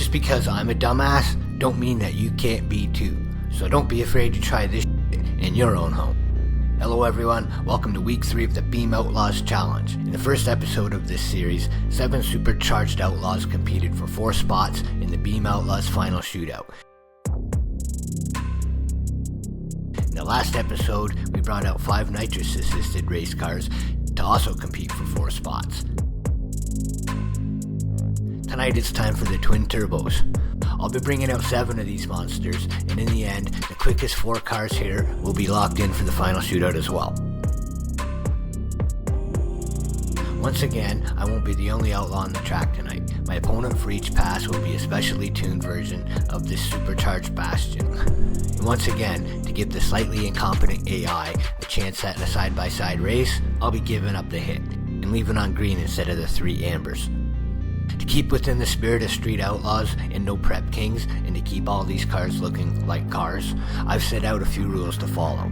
Just because I'm a dumbass, don't mean that you can't be too. So don't be afraid to try this in your own home. Hello everyone, welcome to week 3 of the Beam Outlaws Challenge. In the first episode of this series, 7 supercharged outlaws competed for 4 spots in the Beam Outlaws Final shootout. In the last episode, we brought out 5 nitrous assisted race cars to also compete for 4 spots. Tonight it's time for the twin turbos. I'll be bringing out 7 of these monsters, and in the end, the quickest 4 cars here will be locked in for the final shootout as well. Once again, I won't be the only outlaw on the track tonight. My opponent for each pass will be a specially tuned version of this supercharged Bastion. And once again, to give the slightly incompetent AI a chance at a side-by-side race, I'll be giving up the hit and leaving on green instead of the 3 ambers. To keep within the spirit of Street Outlaws and no prep kings, and to keep all these cars looking like cars, I've set out a few rules to follow.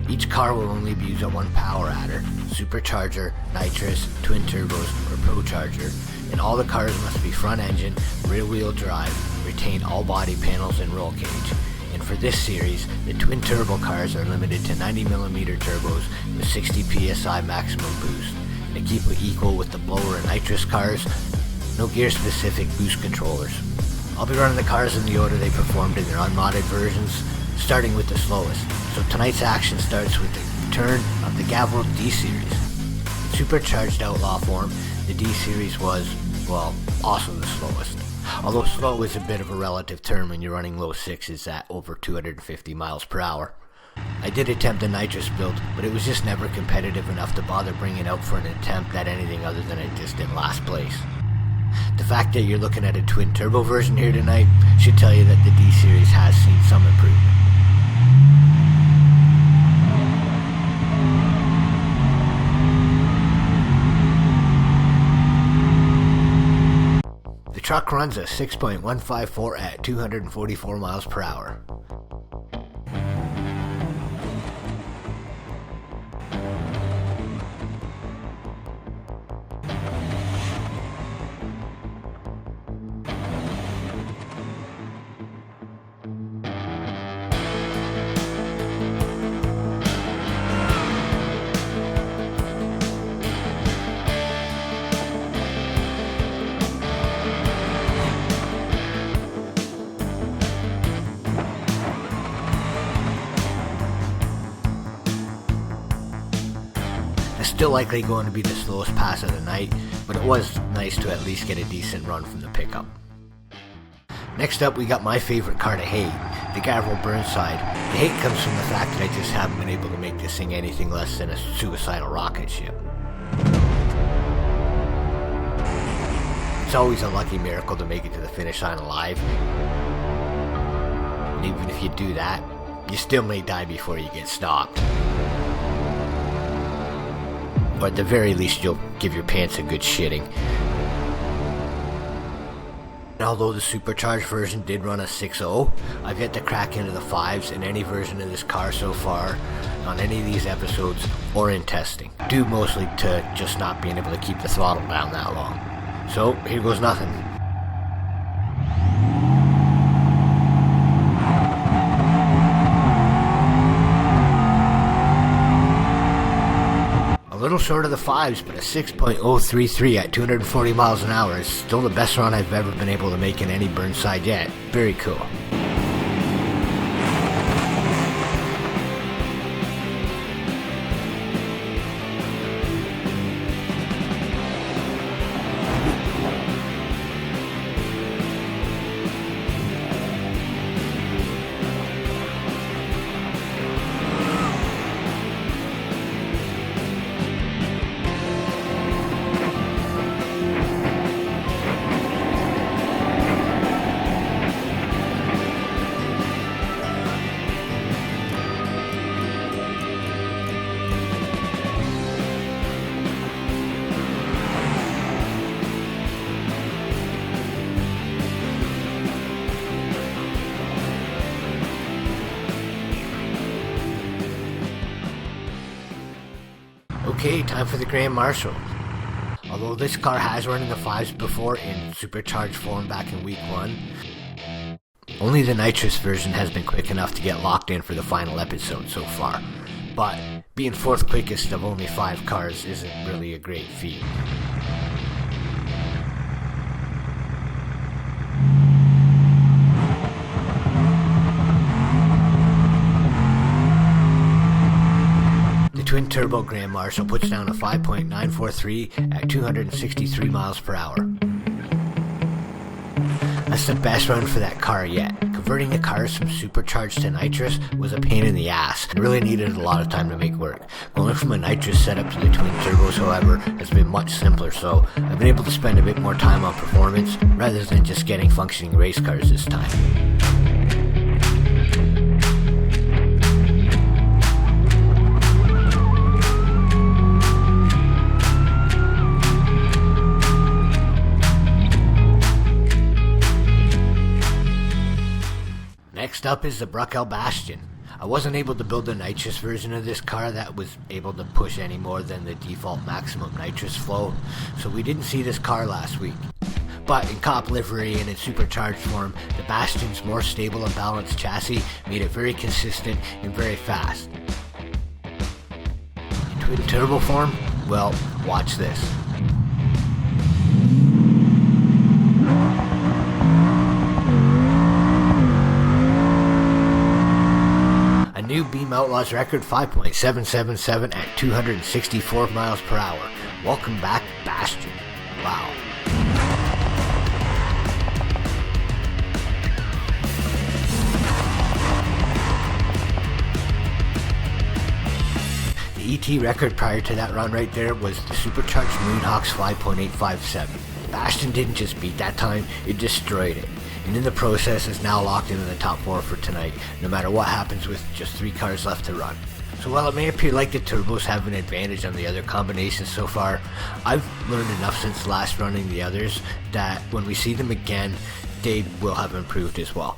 Each car will only be used at 1 power adder, supercharger, nitrous, twin turbos, or procharger, and all the cars must be front engine, rear wheel drive, retain all body panels and roll cage. And for this series, the twin turbo cars are limited to 90mm turbos with 60 psi maximum boost. And to keep it equal with the blower and nitrous cars, no gear specific boost controllers. I'll be running the cars in the order they performed in their unmodded versions, starting with the slowest. So tonight's action starts with the return of the Gavel D-Series. In supercharged outlaw form, the D-Series was, well, also the slowest. Although slow is a bit of a relative term when you're running low 6s at over 250 miles per hour. I did attempt a nitrous build, but it was just never competitive enough to bother bringing out for an attempt at anything other than a distant last place. The fact that you're looking at a twin turbo version here tonight should tell you that the D-Series has seen some improvement. The truck runs a 6.154 at 244 miles per hour. Still likely going to be the slowest pass of the night, but it was nice to at least get a decent run from the pickup. Next up, we got my favorite car to hate, the Gavel Burnside. The hate comes from the fact that I just haven't been able to make this thing anything less than a suicidal rocket ship. It's always a lucky miracle to make it to the finish line alive, and even if you do that, you still may die before you get stopped. Or at the very least, you'll give your pants a good shitting. And although the supercharged version did run a 6.0, I've yet to crack into the 5s in any version of this car so far, on any of these episodes, or in testing, due mostly to just not being able to keep the throttle down that long. So, here goes nothing. A little short of the 5s, but a 6.033 at 240 miles an hour is still the best run I've ever been able to make in any Burnside yet. Very cool. Okay, time for the Grand Marshal. I'll Although this car has run in the 5s before in supercharged form back in week 1, only the nitrous version has been quick enough to get locked in for the final episode so far. But being 4th quickest of only 5 cars isn't really a great feat. Twin turbo Grand Marshal puts down a 5.943 at 263 miles per hour. That's the best run for that car yet. Converting the cars from supercharged to nitrous was a pain in the ass and really needed a lot of time to make work. Going from a nitrous setup to the twin turbos, however, has been much simpler, so I've been able to spend a bit more time on performance rather than just getting functioning race cars this time. Next up is the propel Bastion. I wasn't able to build a nitrous version of this car that was able to push any more than the default maximum nitrous flow, so we didn't see this car last week. But in cop livery and in supercharged form, the Bastion's more stable and balanced chassis made it very consistent and very fast. In twin turbo form? Well, watch this. New Beam Outlaws record 5.777 at 264 miles per hour. Welcome back, Bastion. Wow. The ET record prior to that run right there was the supercharged Moonhawk's 5.857. Bastion didn't just beat that time, it destroyed it. And in the process is now locked into the top 4 for tonight, no matter what happens with just 3 cars left to run. So while it may appear like the turbos have an advantage on the other combinations so far, I've learned enough since last running the others that when we see them again, they will have improved as well.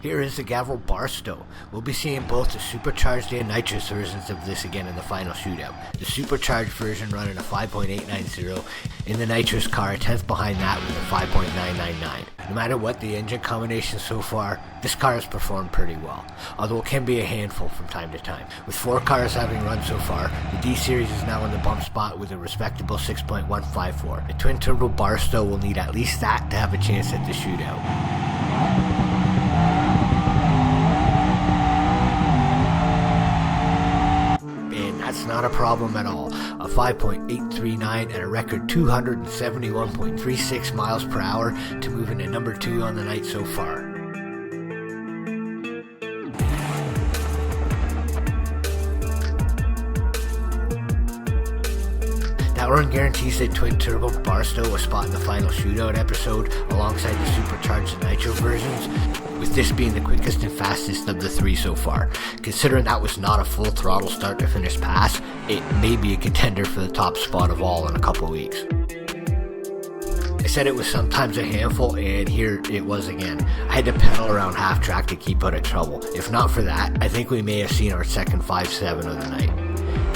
Here is the Gavril Barstow. We'll be seeing both the supercharged and nitrous versions of this again in the final shootout. The supercharged version running a 5.890, and the nitrous car a 10th behind that with a 5.999. No matter what the engine combination so far, this car has performed pretty well, although it can be a handful from time to time. With 4 cars having run so far, the D-Series is now in the bump spot with a respectable 6.154. The twin turbo Barstow will need at least that to have a chance at the shootout. That's not a problem at all. A 5.839 at a record 271.36 miles per hour to move into number 2 on the night so far. That run guarantees that twin turbo Barstow a spot in the final shootout episode alongside the supercharged nitro versions, with this being the quickest and fastest of the 3 so far. Considering that was not a full throttle start to finish pass, it may be a contender for the top spot of all in a couple weeks. I said it was sometimes a handful, and here it was again. I had to pedal around half track to keep out of trouble. If not for that, I think we may have seen our second 5.7 of the night.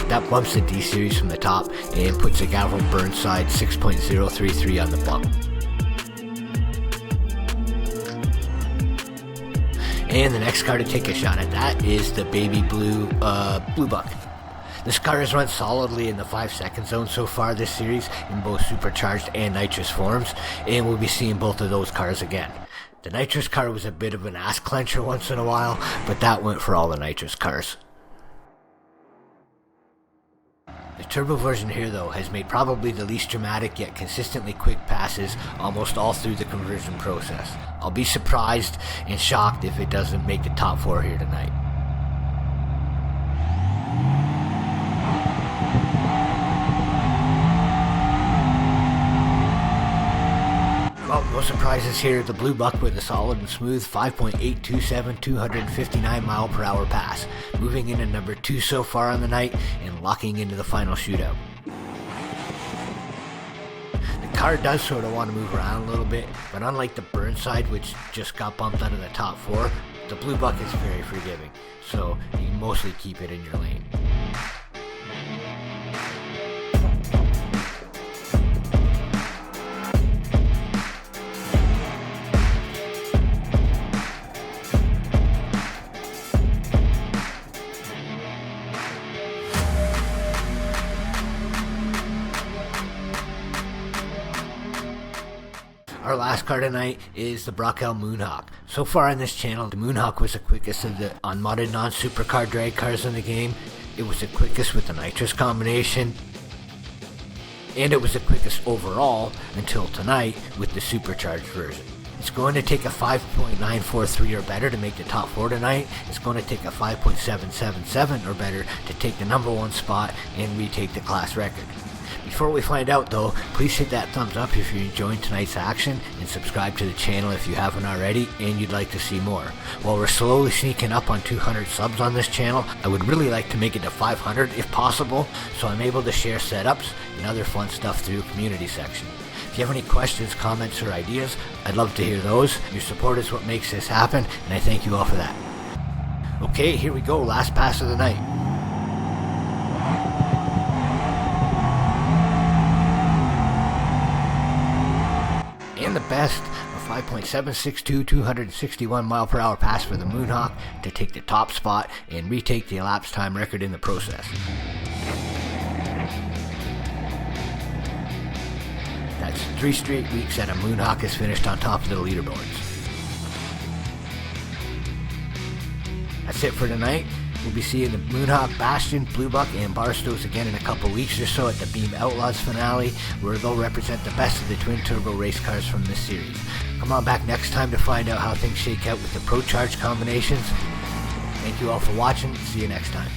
That bumps the D-Series from the top and puts a Gavril Burnside 6.033 on the bump. And the next car to take a shot at that is the baby blue Buck. This car has run solidly in the 5-second zone so far this series in both supercharged and nitrous forms, and we'll be seeing both of those cars again. The nitrous car was a bit of an ass clencher once in a while, but that went for all the nitrous cars. The turbo version here though has made probably the least dramatic yet consistently quick passes almost all through the conversion process. I'll be surprised and shocked if it doesn't make the top 4 here tonight. Well, no surprises here. The Blue Buck with a solid and smooth 5.827 259 mile per hour pass, moving into number 2 so far on the night and locking into the final shootout. The car does sort of want to move around a little bit, but unlike the Burnside, which just got bumped out of the top 4, the Blue Buck is very forgiving, so you can mostly keep it in your lane. Our last car tonight is the Propel Moonhawk. So far on this channel, the Moonhawk was the quickest of the unmodded non-supercar drag cars in the game. It was the quickest with the nitrous combination. And it was the quickest overall until tonight with the supercharged version. It's going to take a 5.943 or better to make the top 4 tonight. It's going to take a 5.777 or better to take the number 1 spot and retake the class record. Before we find out though, please hit that thumbs up if you're enjoying tonight's action, and subscribe to the channel if you haven't already and you'd like to see more. While we're slowly sneaking up on 200 subs on this channel, I would really like to make it to 500 if possible, so I'm able to share setups and other fun stuff through the community section. If you have any questions, comments, or ideas, I'd love to hear those. Your support is what makes this happen, and I thank you all for that. Okay, here we go, last pass of the night. And the best, a 5.762 261 mile per hour pass for the Moonhawk to take the top spot and retake the elapsed time record in the process. That's 3 straight weeks that a Moonhawk has finished on top of the leaderboards. That's it for tonight. We'll be seeing the Moonhawk, Bastion, Bluebuck, and Barstows again in a couple weeks or so at the Beam Outlaws finale, where they'll represent the best of the twin-turbo race cars from this series. Come on back next time to find out how things shake out with the Pro Charge combinations. Thank you all for watching. See you next time.